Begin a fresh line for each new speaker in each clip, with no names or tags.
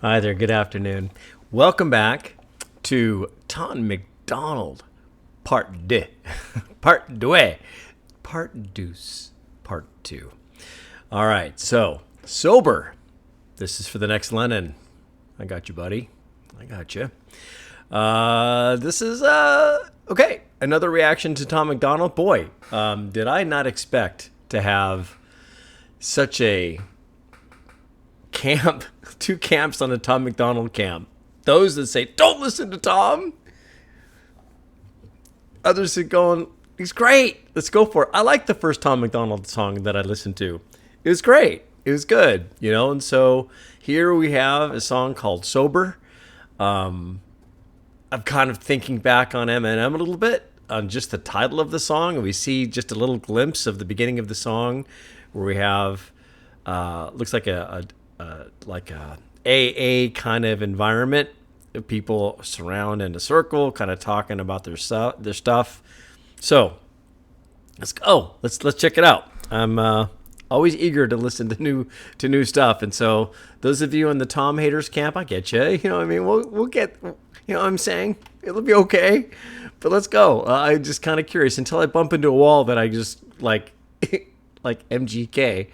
Hi there, good afternoon. Welcome back to Tom MacDonald, part deux, part deux, part deuce, part two. All right, so sober. This is for the next Lennon. I got you, buddy. I got you. This is, okay, another reaction to Tom MacDonald. Boy, did I not expect to have such a camp, two camps on a Tom MacDonald camp. Those that say, don't listen to Tom. Others that going, he's great. Let's go for it. I like the first Tom MacDonald song that I listened to. It was great. It was good, you know? And so here we have a song called Sober. I'm kind of thinking back on Eminem a little bit on just the title of the song. And we see just a little glimpse of the beginning of the song where we have, looks like a AA kind of environment. People surround in a circle, kind of talking about their stuff. So let's go. Let's check it out. I'm always eager to listen to new stuff, and so those of you in the Tom haters camp, I get you. You know what I mean? We'll get. You know what I'm saying? It'll be okay. But let's go. I'm just kind of curious until I bump into a wall that I just like MGK.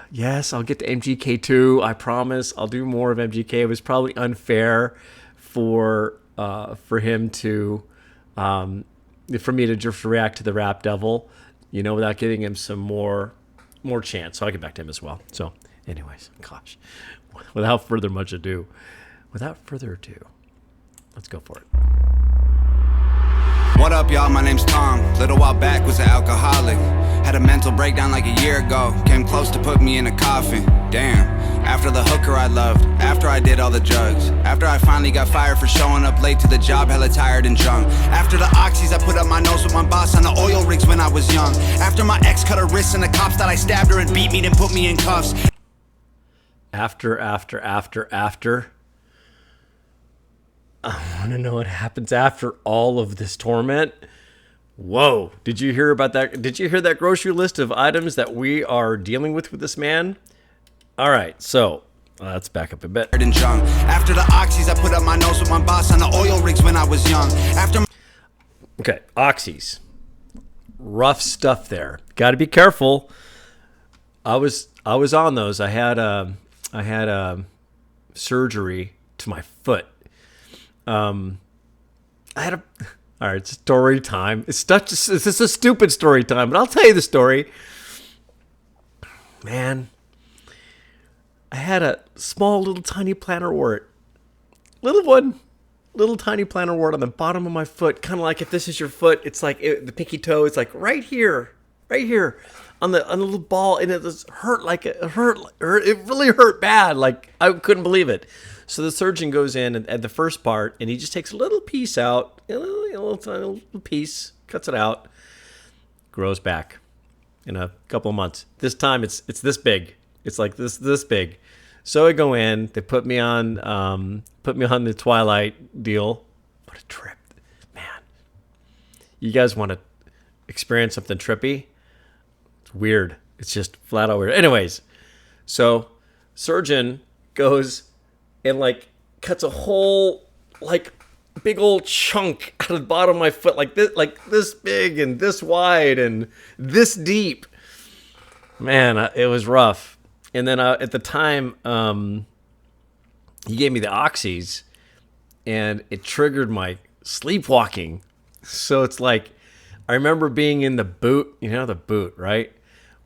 Yes, I'll get to MGK too. I promise. I'll do more of MGK. It was probably unfair for him to, for me to just react to the Rap Devil, you know, without giving him some more chance. So I'll get back to him as well. So, anyways, gosh, without further ado, let's go for it.
What up, y'all? My name's Tom. Little while back was an alcoholic. Had a mental breakdown like a year ago. Came close to put me in a coffin. Damn. After the hooker I loved. After I did all the drugs. After I finally got fired for showing up late to the job, hella tired and drunk. After the oxys, I put up my nose with my boss on the oil rigs when I was young. After my ex cut her wrists and the cops thought I stabbed her and beat me, then put me in cuffs.
After. I want to know what happens after all of this torment. Whoa. Did you hear about that? Did you hear that grocery list of items that we are dealing with this man? All right. So let's back up a bit.
After the oxys, I put up my nose with my boss on the oil rigs when I was young.
Okay. Oxys. Rough stuff there. Got to be careful. I was on those. I had surgery to my foot. All right, story time. It's a stupid story time, but I'll tell you the story. Man, I had a small little tiny plantar wart. Little tiny plantar wart on the bottom of my foot. Kind of like if this is your foot, it's like the pinky toe. It's like right here on the little ball, and it just hurt It really hurt bad. Like I couldn't believe it. So the surgeon goes in at the first part, and he just takes a little piece out, a little piece, cuts it out, grows back in a couple of months. This time it's this big. It's like this big. So I go in. They put me on the Twilight deal. What a trip, man! You guys want to experience something trippy? It's weird. It's just flat out weird. Anyways, so surgeon goes and like cuts a whole like big old chunk out of the bottom of my foot, like this big and this wide and this deep. Man, it was rough. And then at the time, he gave me the oxys, and it triggered my sleepwalking. So it's like I remember being in the boot, you know, the boot, right?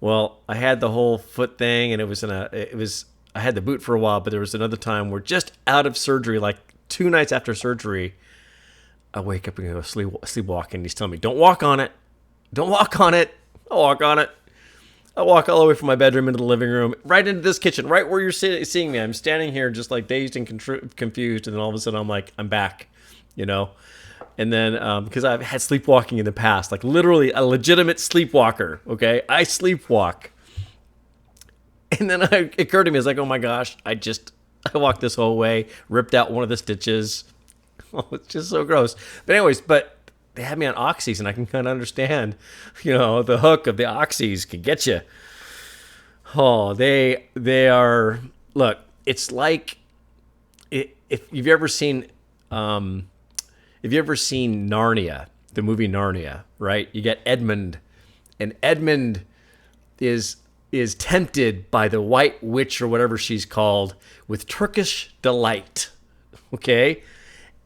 Well, I had the whole foot thing, and I had the boot for a while, but there was another time where just out of surgery, like 2 nights after surgery, I wake up and go sleepwalking. He's telling me, don't walk on it. Don't walk on it. I'll walk on it. I walk all the way from my bedroom into the living room, right into this kitchen, right where you're seeing me. I'm standing here just like dazed and confused, and then all of a sudden I'm like, I'm back, you know? And then, because I've had sleepwalking in the past, like literally a legitimate sleepwalker, okay? I sleepwalk. And then it occurred to me, I was like, oh my gosh, I walked this whole way, ripped out one of the stitches. Oh, it's just so gross. But anyways, they had me on oxys, and I can kind of understand, you know, the hook of the oxys can get you. Oh, they are, look, it's like if you've ever seen Narnia, the movie Narnia, right? You get Edmund, and Edmund is tempted by the white witch or whatever she's called with Turkish delight. Okay?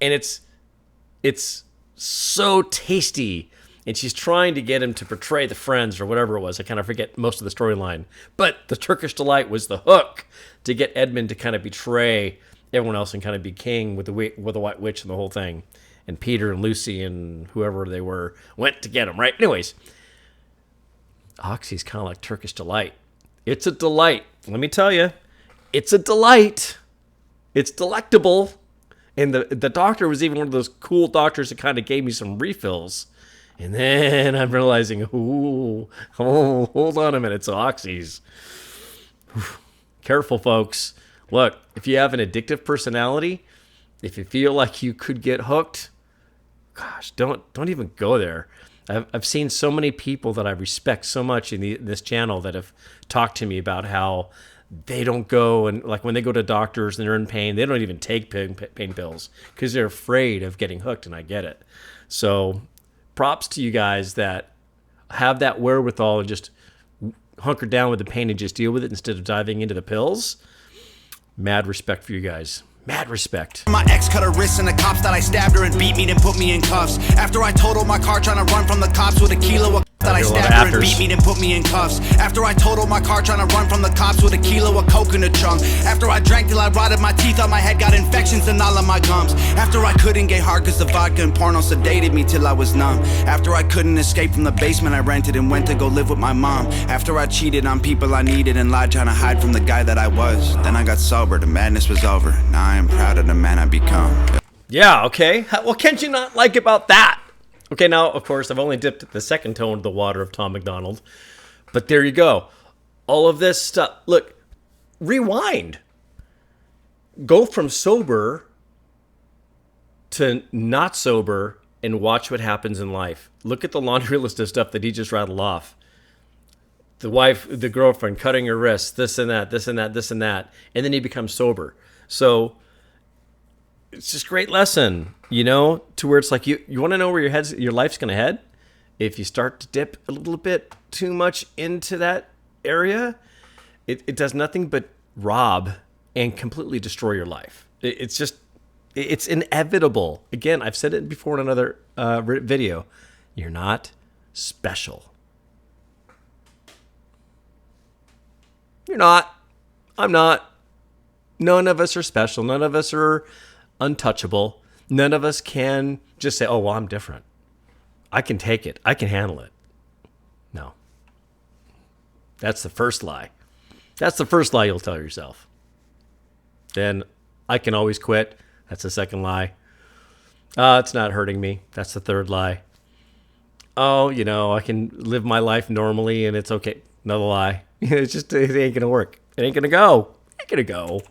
And it's so tasty. And she's trying to get him to betray the friends or whatever it was. I kind of forget most of the storyline. But the Turkish delight was the hook to get Edmund to kind of betray everyone else and kind of be king with the white witch and the whole thing. And Peter and Lucy and whoever they were went to get him, right? Anyways, Oxy's kind of like Turkish delight. It's a delight. Let me tell you, it's a delight. It's delectable. And the doctor was even one of those cool doctors that kind of gave me some refills. And then I'm realizing, hold on a minute, it's Oxy's. Careful, folks. Look, if you have an addictive personality, if you feel like you could get hooked, gosh, don't even go there. I've seen so many people that I respect so much in this channel that have talked to me about how they don't go, and like when they go to doctors and they're in pain, they don't even take pain pills because they're afraid of getting hooked, and I get it. So props to you guys that have that wherewithal and just hunker down with the pain and just deal with it instead of diving into the pills. Mad respect for you guys. Mad respect.
My ex cut her wrist and the cops that I stabbed her and beat me, then put me in cuffs. After I totaled my car trying to run from the cops with a kilo of that I stabbed her and beat me, then put me in cuffs. After I totaled my car trying to run from the cops with a kilo of coke in the trunk. After I drank till I rotted my teeth out, my head got infections in all of my gums. After I couldn't get hard cause the vodka and porno sedated me till I was numb. After I couldn't escape from the basement I rented and went to go live with my mom. After I cheated on people I needed and lied trying to hide from the guy that I was. Then I got sober, the madness was over. Now I am proud of the man I become.
Yeah, okay. What can you not like about that? Okay, now, of course, I've only dipped the second toe into the water of Tom MacDonald. But there you go. All of this stuff. Look, rewind. Go from sober to not sober and watch what happens in life. Look at the laundry list of stuff that he just rattled off. The wife, the girlfriend, cutting her wrists, this and that, this and that, this and that. And then he becomes sober. So it's just a great lesson, to where it's like you want to know where your life's going to head. If you start to dip a little bit too much into that area, it does nothing but rob and completely destroy your life. It's inevitable. Again, I've said it before in another video. You're not special. You're not. I'm not. None of us are special. None of us are untouchable. None of us can just say, oh, well, I'm different. I can take it. I can handle it. No. That's the first lie. That's the first lie you'll tell yourself. Then I can always quit. That's the second lie. It's not hurting me. That's the third lie. Oh, I can live my life normally and it's okay. Another lie. It ain't going to work. It ain't going to go. It ain't going to go.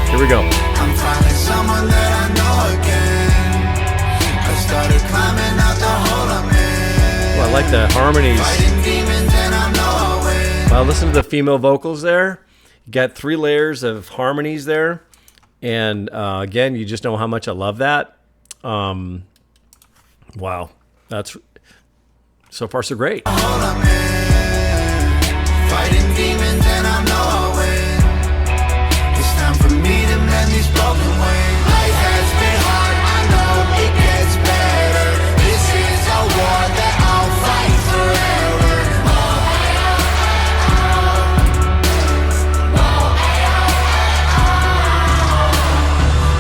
Here we go.
I'm finding someone that I know again. I started climbing out the hole I'm in.
Well, I like the harmonies.
Fighting demons and I know I win.
Well, listen to the female vocals there. You got 3 layers of harmonies there. And again, you just know how much I love that. Wow. That's so far so great.
Hole I'm in. Fighting demons and I know I win. It's time for me to mend these broken wings. Life has been hard, I know it gets better. This is a war that I'll fight forever.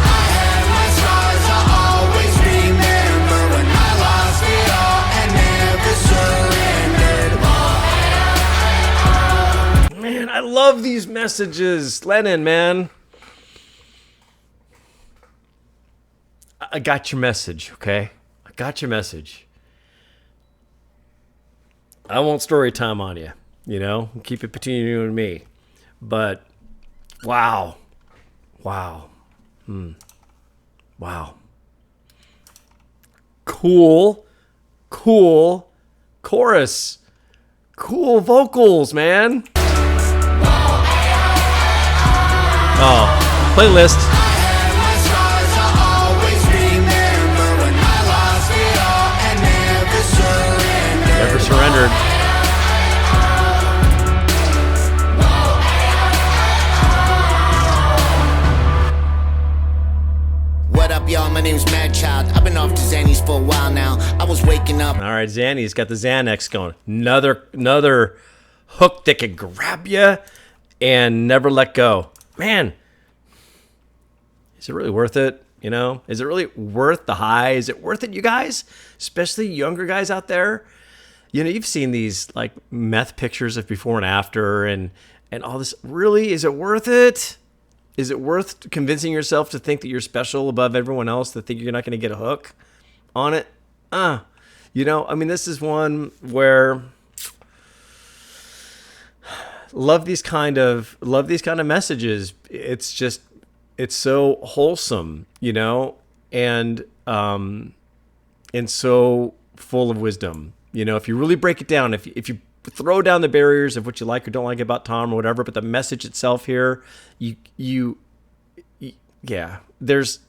I have my scars, I'll always remember when I lost it all and never surrendered.
Man, I love these messages. Lennon, man. I got your message, okay? I got your message. I won't story time on you, Keep it between you and me. But, wow. Wow. Wow. Cool chorus. Cool vocals, man. Oh, playlist.
My scars, I'll always remember when I lost it all and never surrendered.
Never surrendered.
What up, y'all? My name's Mad Child. I've been off to Xannies for a while now. I was waking up.
All right, Xanny's got the Xanax going. Another hook that can grab you and never let go. Man, is it really worth it? You know, is it really worth the high? Is it worth it, you guys? Especially younger guys out there. You know, you've seen these like meth pictures of before and after and all this. Really, is it worth it? Is it worth convincing yourself to think that you're special above everyone else, to think you're not going to get a hook on it? You know, I mean, this is one where love these kind of messages. It's so wholesome, you know, and so full of wisdom. You know, if you really break it down, if you throw down the barriers of what you like or don't like about Tom or whatever, but the message itself here, yeah, there's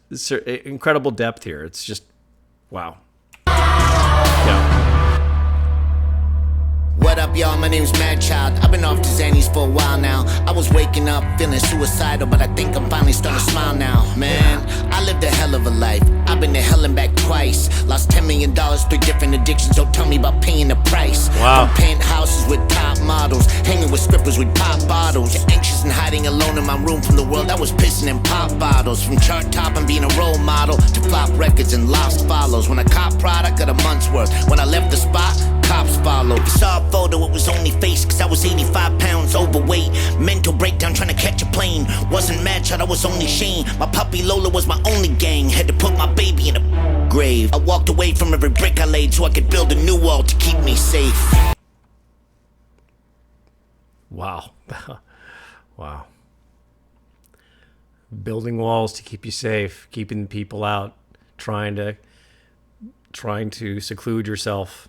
incredible depth here. It's just, wow. Yeah.
What up, y'all? My name's Mad Child. I've been off to Xannies for a while now. I was waking up feeling suicidal, but I think I'm finally starting to smile now. Man, I lived a hell of a life. I've been to hell and back twice. Lost $10 million, 3 different addictions. Don't tell me about paying the price.
Wow.
From penthouses with top models, hanging with strippers with pop bottles. Anxious and hiding alone in my room from the world. I was pissing in pop bottles. From chart top and being a role model to flop records and lost follows. When I cop product, got a month's worth. When I left the spot, cops followed. You saw a photo, it was only face, cause I was 85 pounds overweight. Mental breakdown trying to catch a plane. Wasn't Mad Child, I was only Shane. My puppy Lola was my only gang. Had to put my baby in a grave. I walked away from every brick I laid so I could build a new wall to keep me safe.
Wow. Wow. Building walls to keep you safe, keeping people out, trying to seclude yourself.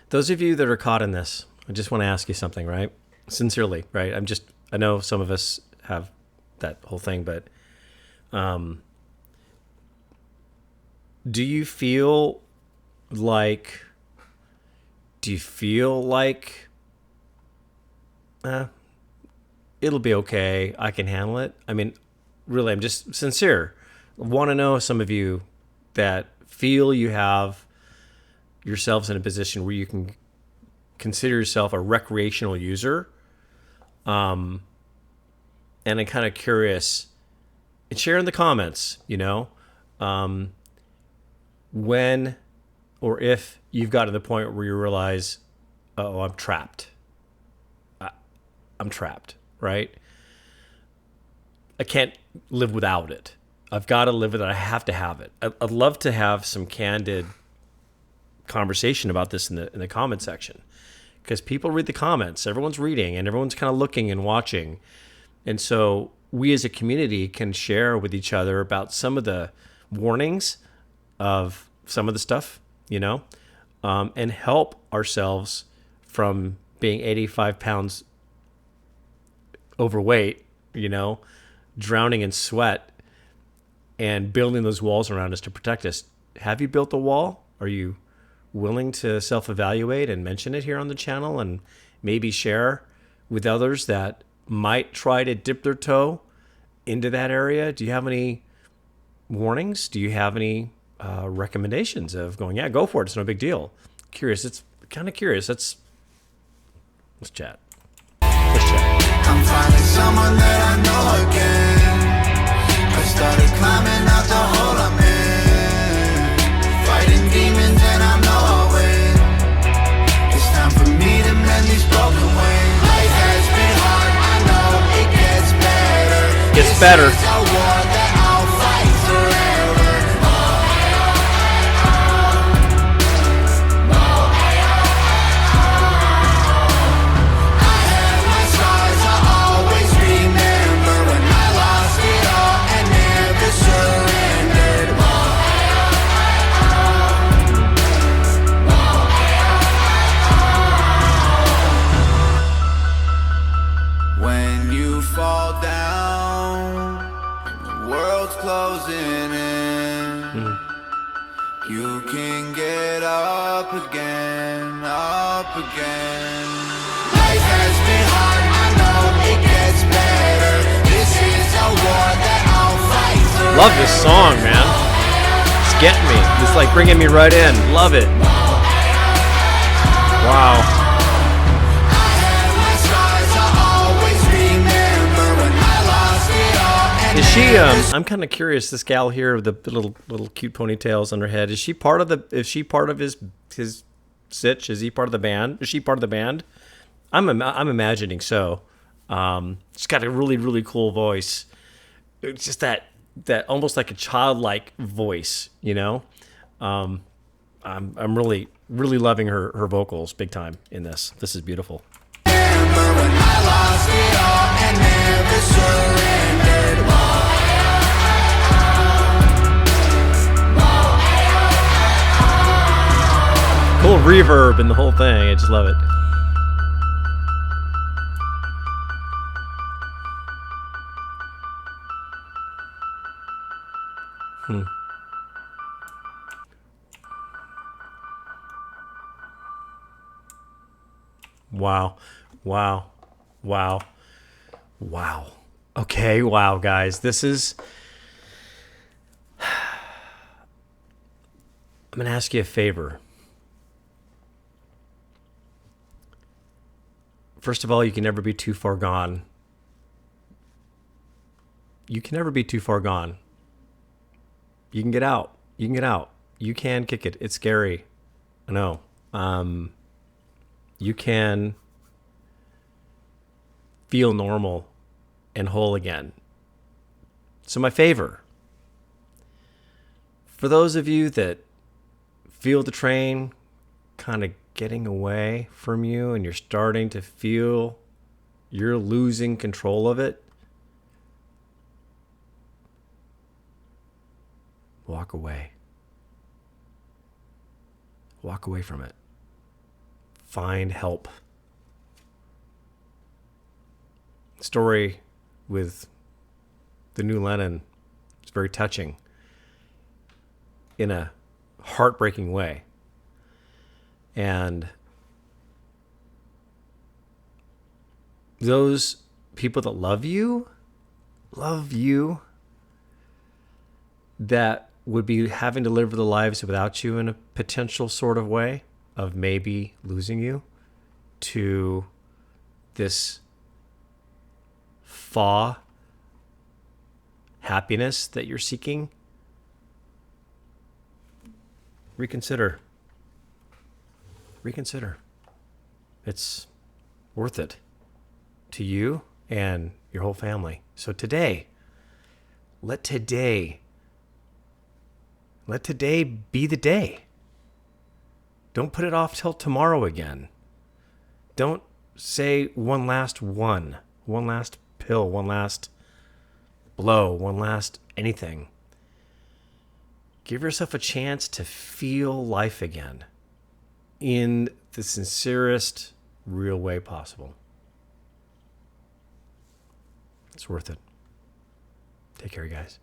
Those of you that are caught in this, I just want to ask you something, right? Sincerely, right? I know some of us have that whole thing, but do you feel like it'll be okay, I can handle it? I mean, really, I'm just sincere. I want to know some of you that feel you have yourselves in a position where you can consider yourself a recreational user. And I'm kind of curious, and share in the comments, you know, when or if you've got to the point where you realize, oh, I'm trapped. I'm trapped, right? I can't live without it. I've got to live with it. I have to have it. I'd love to have some candid conversation about this in the comment section, because people read the comments. Everyone's reading and everyone's kind of looking and watching. And so we as a community can share with each other about some of the warnings of some of the stuff, you know, and help ourselves from being 85 pounds overweight, you know, drowning in sweat and building those walls around us to protect us. Have you built a wall? Are you willing to self-evaluate and mention it here on the channel and maybe share with others that might try to dip their toe into that area? Do you have any warnings? Do you have any recommendations of going, yeah, go for it, it's no big deal? Curious. It's kind of curious. Let's chat.
I'm finding someone that I know again. I started climbing out the hole I'm in, fighting demons and I know I'll win. It's time for me to mend these broken wings. Life has been hard, I know it gets better.
Gets better.
This is a war that I'll fight forever. I have my scars, I'll always remember when I lost it all and never surrendered. fall down and the world's closing in, you can get up again, up again. Life has been hard, I know it gets better. This is a war that I'll fight through.
Love this song, man. It's getting me. It's like bringing me right in. Love it. Wow. Is she? I'm kind of curious. This gal here with the little cute ponytails on her head. Is she part of the? Is she part of his sitch? Is he part of the band? Is she part of the band? I'm imagining so. She's got a really cool voice. It's just that almost like a childlike voice, you know. I'm really loving her vocals big time in this. This is beautiful. Cool reverb and the whole thing. I just love it. Wow. Okay, wow, guys. This is... I'm going to ask you a favor. First of all, you can never be too far gone. You can never be too far gone. You can get out. You can get out. You can kick it. It's scary. I know. You can feel normal and whole again. So my favor, for those of you that feel the train kind of getting away from you and you're starting to feel you're losing control of it, walk away. Walk away from it. Find help. Story with the new Lennon is very touching in a heartbreaking way. And those people that love you, that would be having to live their lives without you in a potential sort of way of maybe losing you to this happiness that you're seeking, reconsider. It's worth it to you and your whole family. So today, let today be the day. Don't put it off till tomorrow again. Don't say one last pill, one last blow, one last anything. Give yourself a chance to feel life again in the sincerest, real way possible. It's worth it. Take care, you guys.